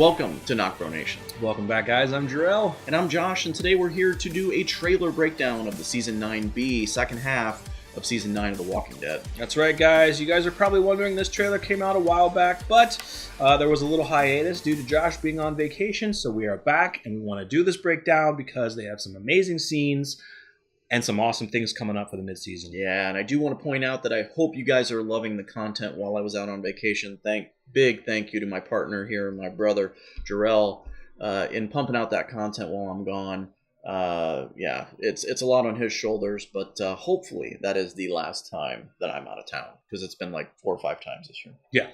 Welcome to NocBro Nation. Welcome back, guys. I'm Daryl. And I'm Josh, and today we're here to do a trailer breakdown of the Season 9B, second half of Season 9 of The Walking Dead. That's right, guys. You guys are probably wondering, this trailer came out a while back, but there was a little hiatus due to Josh being on vacation, so we are back, and we want to do this breakdown because they have some amazing scenes and some awesome things coming up for the mid-season. Yeah, and I do want to point out that I hope you guys are loving the content while I was out on vacation. Big thank you to my partner here, my brother, Jarrell, in pumping out that content while I'm gone. Yeah, it's a lot on his shoulders, but hopefully that is the last time that I'm out of town, because it's been like 4 or 5 times this year. Yeah.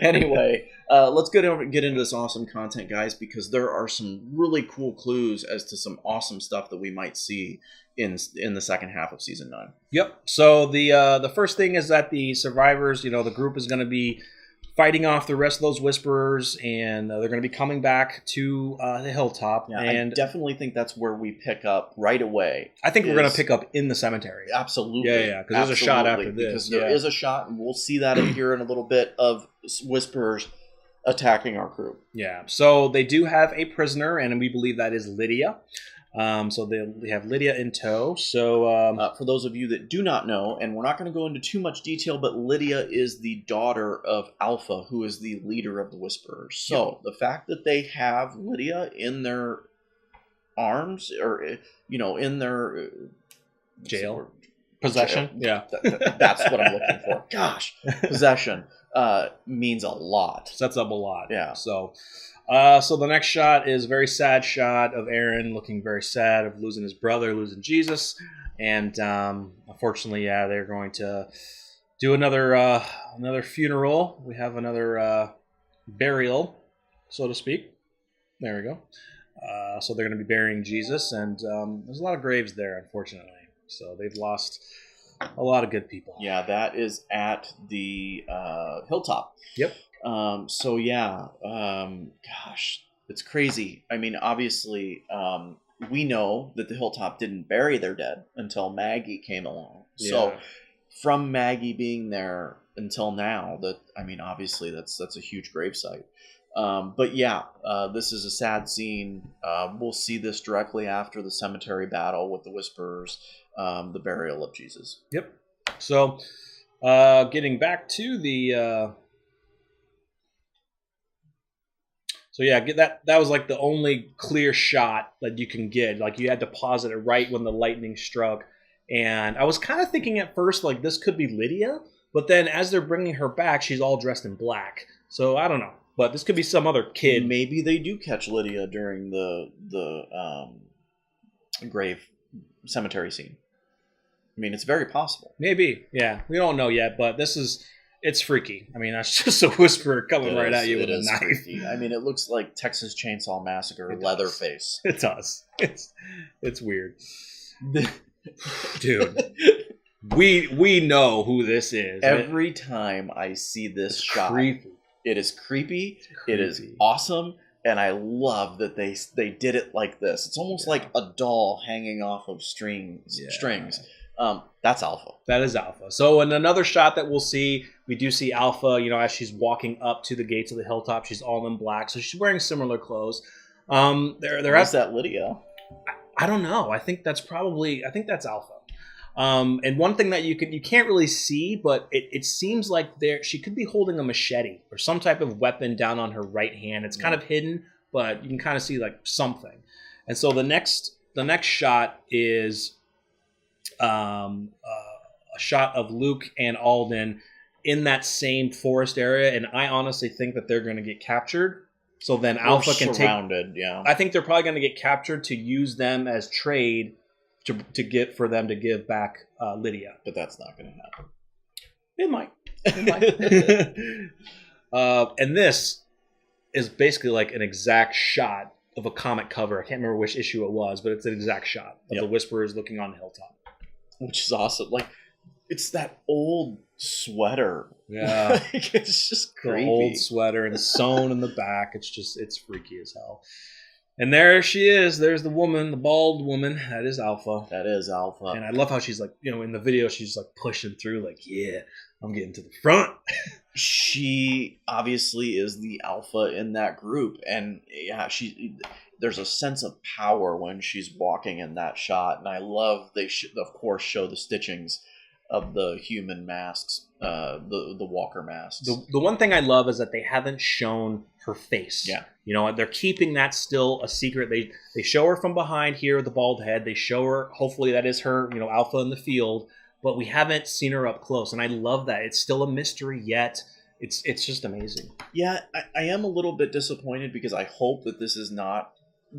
Anyway, let's get into this awesome content, guys, because there are some really cool clues as to some awesome stuff that we might see in the second half of Season 9. Yep. So the first thing is that the survivors, the group is going to be fighting off the rest of those whisperers, and they're going to be coming back to the hilltop. Yeah, and I definitely think that's where we pick up right away. I think we're going to pick up in the cemetery. Absolutely. Yeah, because there's a shot after this. Because there is a shot, and we'll see that here in a little bit, of whisperers attacking our crew. Yeah, so they do have a prisoner, and we believe that is Lydia. So they have Lydia in tow. So for those of you that do not know, and we're not going to go into too much detail, but Lydia is the daughter of Alpha, who is the leader of the Whisperers. So the fact that they have Lydia in their arms, or in their jail possession, yeah, that's what I'm looking for. Gosh, possession means a lot. Sets up a lot. Yeah. So the next shot is a very sad shot of Aaron looking very sad, of losing his brother, losing Jesus. And unfortunately, they're going to do another funeral. We have another burial, so to speak. There we go. So they're going to be burying Jesus, and there's a lot of graves there, unfortunately. So they've lost a lot of good people. Yeah, that is at the hilltop. Yep. Gosh, it's crazy. I mean, obviously, we know that the hilltop didn't bury their dead until Maggie came along. Yeah. So from Maggie being there until now, obviously that's a huge gravesite. But yeah, this is a sad scene. We'll see this directly after the cemetery battle with the Whisperers, the burial of Jesus. Yep. So, getting back to the... So yeah, that was like the only clear shot that you can get. Like, you had to pause it right when the lightning struck. And I was kind of thinking at first, like, this could be Lydia. But then as they're bringing her back, she's all dressed in black. So I don't know. But this could be some other kid. Maybe they do catch Lydia during the grave cemetery scene. I mean, it's very possible. Maybe, yeah. We don't know yet, but it's freaky. I mean, that's just a whisperer coming right at you with a knife. Freaky. I mean, it looks like Texas Chainsaw Massacre, Leatherface. It does. It's weird. Dude, we know who this is. Every time I see this shot, creepy. It is creepy. It is awesome. And I love that they did it like this. It's almost like a doll hanging off of strings. That's Alpha. That is Alpha. So in another shot that we'll see, we do see Alpha, as she's walking up to the gates of the hilltop. She's all in black. So she's wearing similar clothes. Is that Lydia? I don't know. I think that's Alpha. And one thing that you can't really see, but it seems like she could be holding a machete or some type of weapon down on her right hand. It's kind of hidden, but you can kind of see like something. And so the next shot is a shot of Luke and Alden in that same forest area, and I honestly think that they're going to get captured. So then Alpha can surrounded. Yeah, I think they're probably going to get captured to use them as trade for them to give back Lydia. But that's not going to happen. It might. And this is basically like an exact shot of a comic cover. I can't remember which issue it was, but it's an exact shot of the Whisperers looking on the hilltop. Which is awesome. Like, it's that old sweater. Yeah. It's just creepy. The old sweater and sewn in the back. It's freaky as hell. And there she is. There's the woman, the bald woman. That is Alpha. That is Alpha. And I love how she's like, in the video, she's like pushing through, like, yeah, I'm getting to the front. She obviously is the alpha in that group. And yeah, there's a sense of power when she's walking in that shot. And I love they of course show the stitchings of the human masks, the walker masks. The one thing I love is that they haven't shown her face. Yeah. They're keeping that still a secret. They show her from behind here, the bald head. They show her, hopefully that is her, Alpha in the field, but we haven't seen her up close. And I love that. It's still a mystery yet. It's just amazing. Yeah, I am a little bit disappointed because I hope that this is not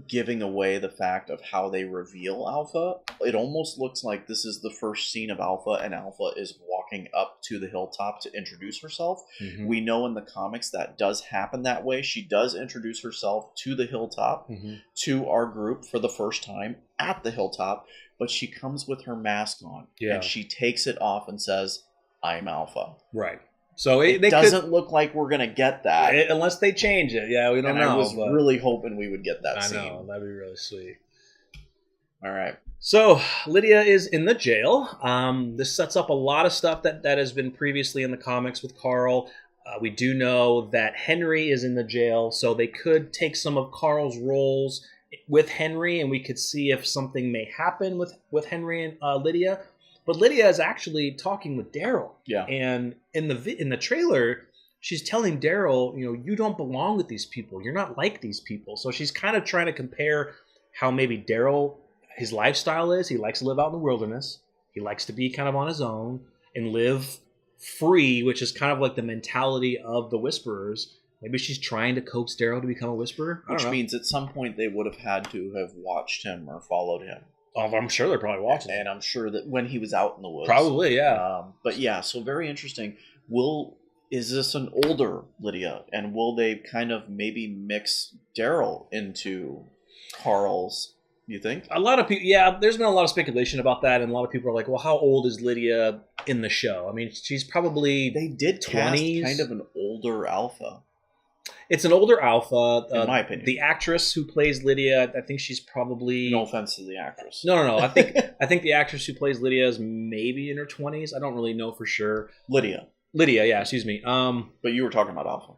giving away the fact of how they reveal Alpha. It almost looks like this is the first scene of Alpha, and Alpha is walking up to the hilltop to introduce herself. Mm-hmm. We know in the comics that does happen that way. She does introduce herself to the hilltop, mm-hmm. to our group for the first time at the hilltop, but she comes with her mask on, and she takes it off and says, "I'm Alpha." Right. So it doesn't look like we're going to get that. Unless they change it. Yeah, we don't know. I was really hoping we would get that scene. I know. That'd be really sweet. All right. So Lydia is in the jail. This sets up a lot of stuff that has been previously in the comics with Carl. We do know that Henry is in the jail, so they could take some of Carl's roles with Henry, and we could see if something may happen with Henry and Lydia. But Lydia is actually talking with Daryl. Yeah. And in the trailer, she's telling Daryl, you don't belong with these people. You're not like these people. So she's kind of trying to compare how maybe Daryl, his lifestyle is. He likes to live out in the wilderness. He likes to be kind of on his own and live free, which is kind of like the mentality of the Whisperers. Maybe she's trying to coax Daryl to become a Whisperer. Which means at some point they would have had to have watched him or followed him. Oh, I'm sure they're probably watching. And I'm sure that when he was out in the woods. Probably, yeah. But yeah, so very interesting. Is this an older Lydia? And will they kind of maybe mix Daryl into Carl's, you think? A lot of people, there's been a lot of speculation about that. And a lot of people are like, well, how old is Lydia in the show? I mean, she's probably They did 20s. Cast kind of an older Alpha. It's an older Alpha. In my opinion. The actress who plays Lydia, I think she's probably... No offense to the actress. No. I think the actress who plays Lydia is maybe in her 20s. I don't really know for sure. Lydia, yeah, excuse me. But you were talking about Alpha.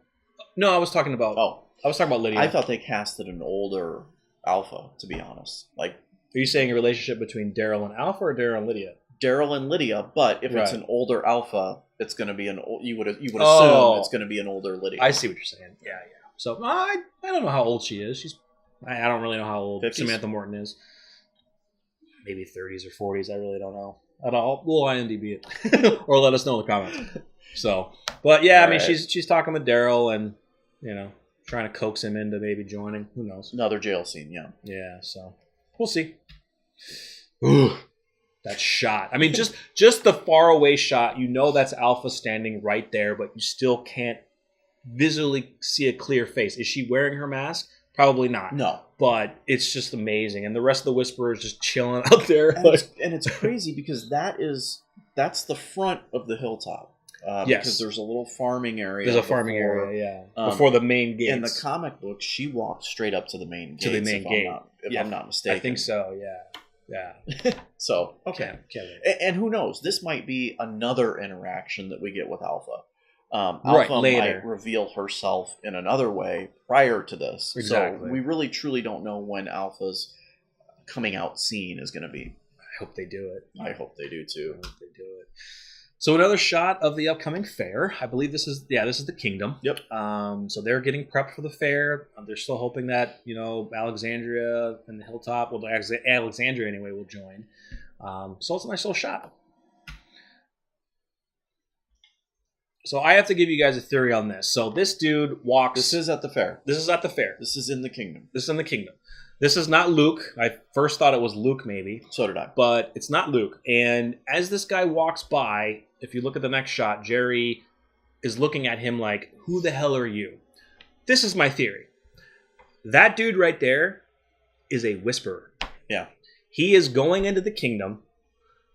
No, I was talking about... I was talking about Lydia. I thought they casted an older Alpha, to be honest. Like, are you saying a relationship between Daryl and Alpha or Daryl and Lydia? Daryl and Lydia, but if it's an older Alpha, it's going to be you would assume it's going to be an older Lydia. I see what you're saying. Yeah. So I don't know how old she is. I don't really know how old 50s? Samantha Morton is. Maybe 30s or 40s. I really don't know. We'll IMDb it or let us know in the comments. So, but yeah, I mean, she's talking with Daryl and trying to coax him into maybe joining. Who knows? Another jail scene, yeah. Yeah. So we'll see. Ooh. That shot. I mean, just the far away shot, that's Alpha standing right there, but you still can't visually see a clear face. Is she wearing her mask? Probably not. No. But it's just amazing. And the rest of the Whisperers just chilling out there. And it's crazy because that's the front of the hilltop. Yes. Because there's a little farming area. There's a farming area, yeah. Before the main gates. In the comic book, she walked straight up to the main gate. To the main gate. I'm not mistaken. I think so, yeah. Yeah. So, okay. And who knows? This might be another interaction that we get with Alpha. Alpha might reveal herself in another way prior to this. Exactly. So we really truly don't know when Alpha's coming out scene is going to be. I hope they do it. I hope they do too. So another shot of the upcoming fair. I believe this is the Kingdom. Yep. So they're getting prepped for the fair. They're still hoping that Alexandria and the Hilltop, Alexandria anyway, will join. So it's a nice little shot. So I have to give you guys a theory on this. So this dude walks. This is at the fair. This is at the fair. This is in the Kingdom. This is in the Kingdom. This is not Luke. I first thought it was Luke, maybe. So did I. But it's not Luke. And as this guy walks by, if you look at the next shot, Jerry is looking at him like, who the hell are you? This is my theory. That dude right there is a Whisperer. Yeah. He is going into the Kingdom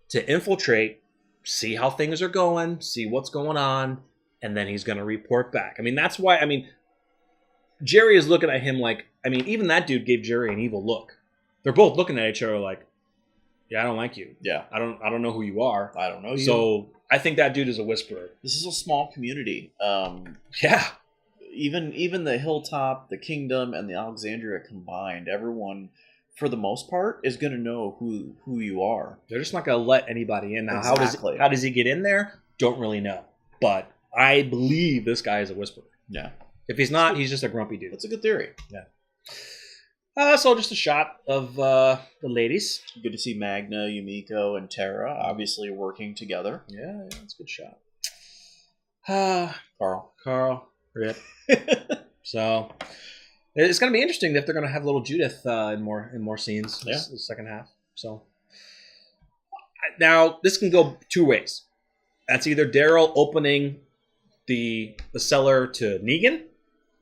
to infiltrate, see how things are going, see what's going on, and then he's going to report back. I mean, that's why, Jerry is looking at him like, I mean, even that dude gave Jerry an evil look. They're both looking at each other like, yeah, I don't like you. Yeah. I don't know who you are. I don't know you. So I think that dude is a whisperer. This is a small community. Yeah. Even the Hilltop, the Kingdom, and the Alexandria combined, everyone, for the most part, is going to know who you are. They're just not going to let anybody in. Now, Exactly. how does he get in there? Don't really know. But I believe this guy is a whisperer. Yeah. If he's not, he's just a grumpy dude. That's a good theory. Yeah. So just a shot of the ladies. Good to see Magna, Yumiko, and Tara obviously working together. Yeah, that's a good shot. Carl. Rip. So it's going to be interesting if they're going to have little Judith in more scenes. Yeah. The second half. So now this can go two ways. That's either Daryl opening the cellar to Negan,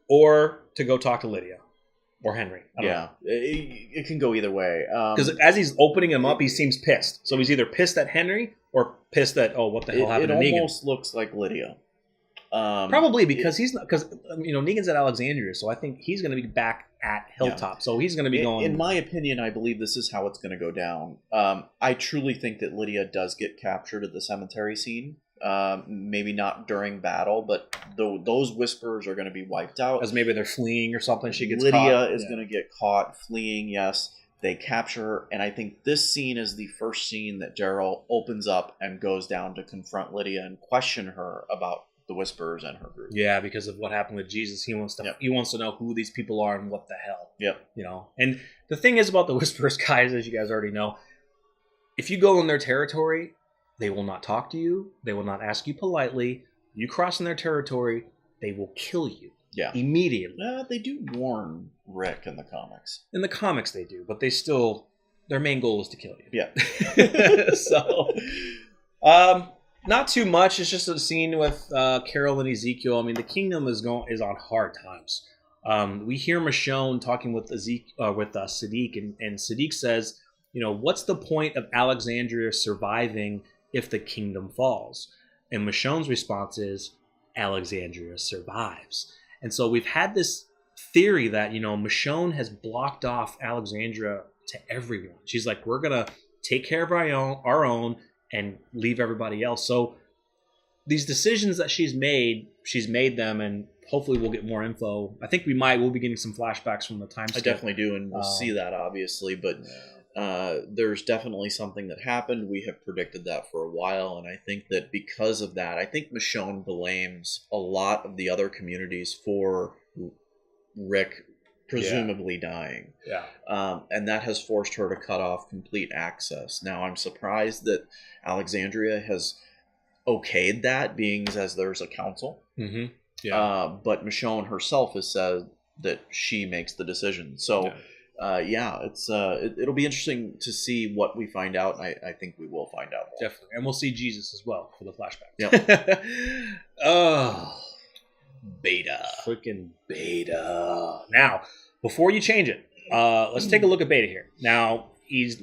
or to go talk to Lydia. Or Henry. Yeah, it can go either way. Because as he's opening him up, he seems pissed. So he's either pissed at Henry or pissed at, what the hell happened to Negan? It almost looks like Lydia. Probably because he's not, because Negan's at Alexandria, so I think he's going to be back at Hilltop. Yeah. So he's going to be going. In my opinion, I believe this is how it's going to go down. I truly think that Lydia does get captured at the cemetery scene. Maybe not during battle, but those whisperers are going to be wiped out. As maybe they're fleeing or something. She gets Lydia caught. is going to get caught fleeing, yes. They capture her, and I think this scene is the first scene that Daryl opens up and goes down to confront Lydia and question her about the whisperers and her group. Yeah, because of what happened with Jesus. He wants to know who these people are and what the hell. Yep. And the thing is about the whisperers, guys, as you guys already know, if you go in their territory, they will not talk to you. They will not ask you politely. You cross in their territory, they will kill you. Yeah. Immediately. They do warn Rick in the comics. In the comics they do, but they still, their main goal is to kill you. Yeah. So, not too much. It's just a scene with Carol and Ezekiel. I mean, the kingdom is on hard times. We hear Michonne talking with Sadiq, and Sadiq says, what's the point of Alexandria surviving if the kingdom falls? And Michonne's response is, Alexandria survives. And so we've had this theory that, Michonne has blocked off Alexandria to everyone. She's like, we're going to take care of our own and leave everybody else. So these decisions that she's made them, and hopefully we'll get more info. I think we'll be getting some flashbacks from the time skip. I definitely do, and we'll see that, obviously, but there's definitely something that happened. We have predicted that for a while, and I think that because of that, I think Michonne blames a lot of the other communities for Rick presumably dying. Yeah. And that has forced her to cut off complete access. Now, I'm surprised that Alexandria has okayed that, being as there's a council. Mm-hmm. Yeah. But Michonne herself has said that she makes the decision. So, it'll be interesting to see what we find out. And I think we will find out more. Definitely. And we'll see Jesus as well for the flashback. Yep. Oh, Beta. Freaking Beta. Now, before you change it, let's take a look at Beta here. Now, he's,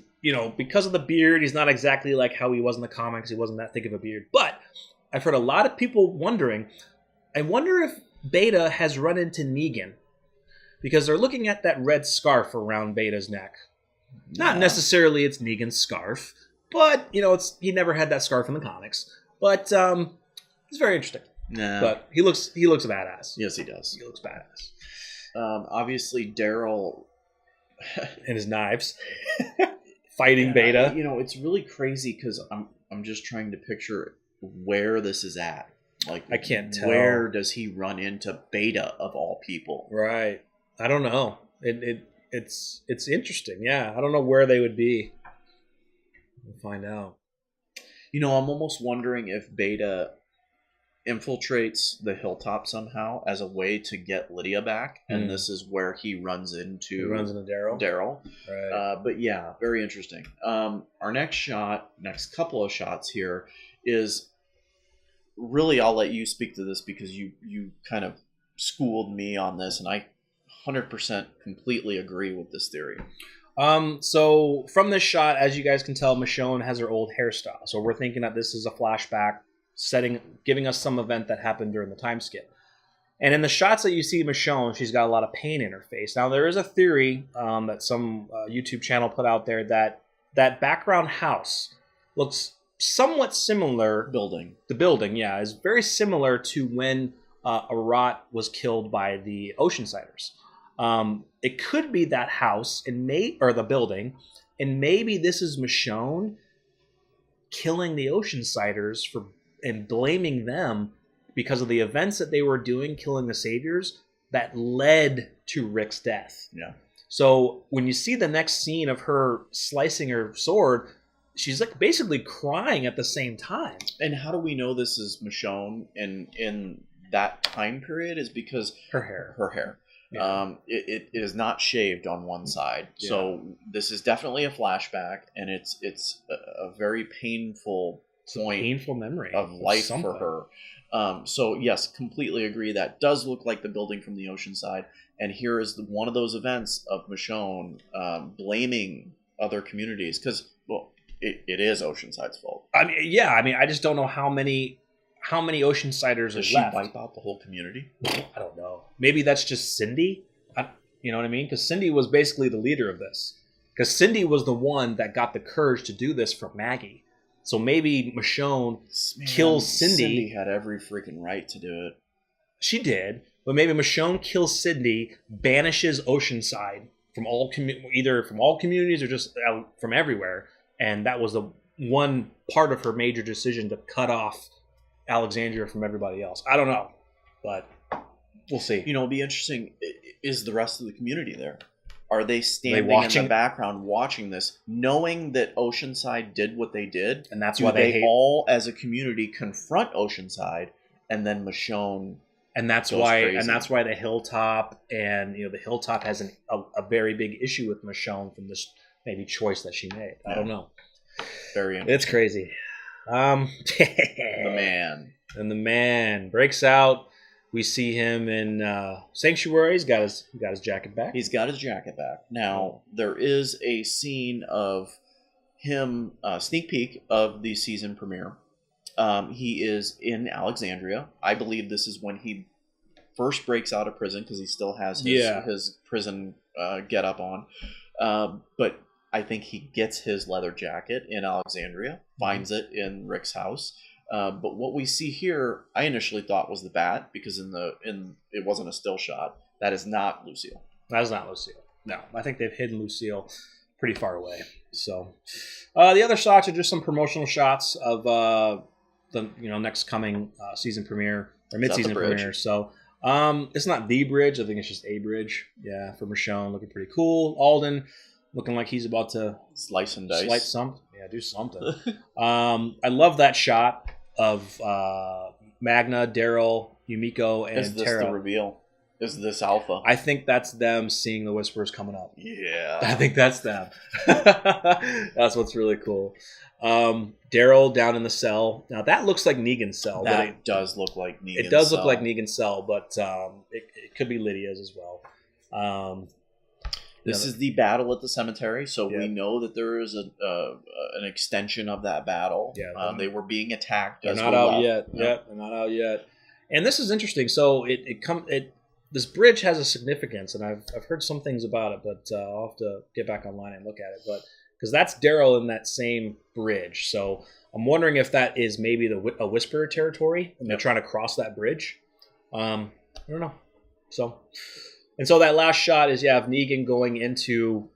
because of the beard, he's not exactly like how he was in the comics. He wasn't that thick of a beard. But I've heard a lot of people wondering, I wonder if Beta has run into Negan. Because they're looking at that red scarf around Beta's neck. Not necessarily it's Negan's scarf, but, he never had that scarf in the comics. But it's very interesting. Nah. But he looks badass. Yes, he does. He looks badass. Obviously, Daryl and his knives fighting Beta. It's really crazy because I'm just trying to picture where this is at. Like, I can't tell. Where does he run into Beta of all people? Right. I don't know. It's interesting. Yeah, I don't know where they would be. We'll find out. I'm almost wondering if Beta infiltrates the Hilltop somehow as a way to get Lydia back, and this is where he runs into Daryl. Right. But yeah, very interesting. Our next couple of shots here is really, I'll let you speak to this because you kind of schooled me on this, and I 100% completely agree with this theory. So from this shot, as you guys can tell, Michonne has her old hairstyle. So we're thinking that this is a flashback giving us some event that happened during the time skip. And in the shots that you see Michonne, she's got a lot of pain in her face. Now, there is a theory that some YouTube channel put out there that background house looks somewhat similar. The building, yeah, is very similar to when Arat was killed by the Oceansiders. It could be that house or the building, and maybe this is Michonne killing the Oceansiders and blaming them because of the events that they were doing, killing the Saviors, that led to Rick's death. Yeah. So when you see the next scene of her slicing her sword, she's like basically crying at the same time. And how do we know this is Michonne in that time period? Is because her hair. Yeah. It is not shaved on one side. Yeah. So this is definitely a flashback, and it's a very painful painful memory of life for her. So yes, completely agree. That does look like the building from the Oceanside. And here is one of those events of Michonne blaming other communities because, well, it is Oceanside's fault. I mean, I just don't know how many Oceansiders Does are she left. wipe out the whole community? I don't know. Maybe that's just Cindy. You know what I mean? Because Cindy was basically the leader of this. Because Cindy was the one that got the courage to do this for Maggie. So maybe Michonne kills Cindy. Cindy had every freaking right to do it. She did. But maybe Michonne kills Cindy, banishes Oceanside from either from all communities or just from everywhere. And that was the one part of her major decision to cut off Alexandria from everybody else. I don't know. But we'll see. You know, it'll be interesting. Is the rest of the community there? Are they standing in the background watching this, knowing that Oceanside did what they did? And that's why they all, as a community, confront Oceanside, and then Michonne. And that's why the Hilltop and the Hilltop has a very big issue with Michonne from this maybe choice that she made. I don't know. Very interesting. It's crazy. The man breaks out. We see him in Sanctuary. He's got his jacket back. He's got his jacket back. Now, there is a scene of him, sneak peek of the season premiere. He is in Alexandria. I believe this is when he first breaks out of prison because he still has his prison get up on. But I think he gets his leather jacket in Alexandria, finds it in Rick's house. But what we see here, I initially thought was the bat because it wasn't a still shot. That is not Lucille. That is not Lucille. No, I think they've hidden Lucille pretty far away. So the other shots are just some promotional shots of the next coming season premiere or mid-season premiere. So it's not the bridge. I think it's just a bridge. Yeah, for Michonne, looking pretty cool. Alden looking like he's about to slice and dice. Slice something. Yeah, do something. I love that shot of Magna, Daryl, Yumiko, and Is this Tara. the reveal? Is this Alpha? I think that's them seeing the Whispers coming up. Yeah. I think that's them. That's what's really cool. Daryl down in the cell. Now, that looks like Negan's cell. That does look like Negan's cell. It does look like Negan's cell, but it could be Lydia's as well. This is the battle at the cemetery, so we know that there is an extension of that battle. Yeah, they were being attacked. They're not out yet. Yep, they're not out yet. And this is interesting. So this bridge has a significance, and I've heard some things about it, but I'll have to get back online and look at it. But because that's Daryl in that same bridge, so I'm wondering if that is maybe a Whisperer territory, and they're trying to cross that bridge. I don't know. So that last shot is of Negan going into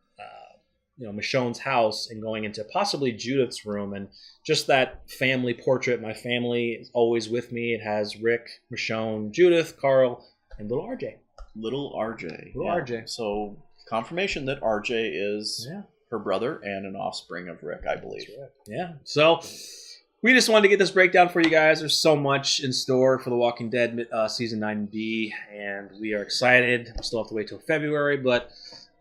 Michonne's house and going into possibly Judith's room, and just that family portrait. My family is always with me. It has Rick, Michonne, Judith, Carl, and little RJ. Little RJ. RJ. So confirmation that RJ is her brother and an offspring of Rick, I believe. That's right. Yeah. So we just wanted to get this breakdown for you guys. There's so much in store for The Walking Dead Season 9B, and we are excited. We still have to wait till February, but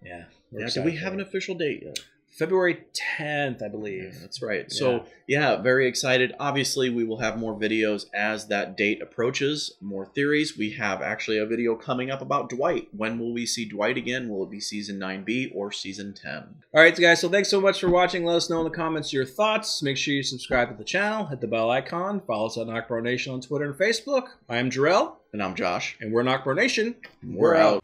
yeah. Do we have an official date yet? February 10th, I believe. Yeah, that's right. So, yeah, very excited. Obviously, we will have more videos as that date approaches, more theories. We have actually a video coming up about Dwight. When will we see Dwight again? Will it be Season 9B or Season 10? All right, guys, so thanks so much for watching. Let us know in the comments your thoughts. Make sure you subscribe to the channel, hit the bell icon, follow us at NocBro Nation on Twitter and Facebook. I am Jarrell. And I'm Josh. And we're NocBro Nation. We're out.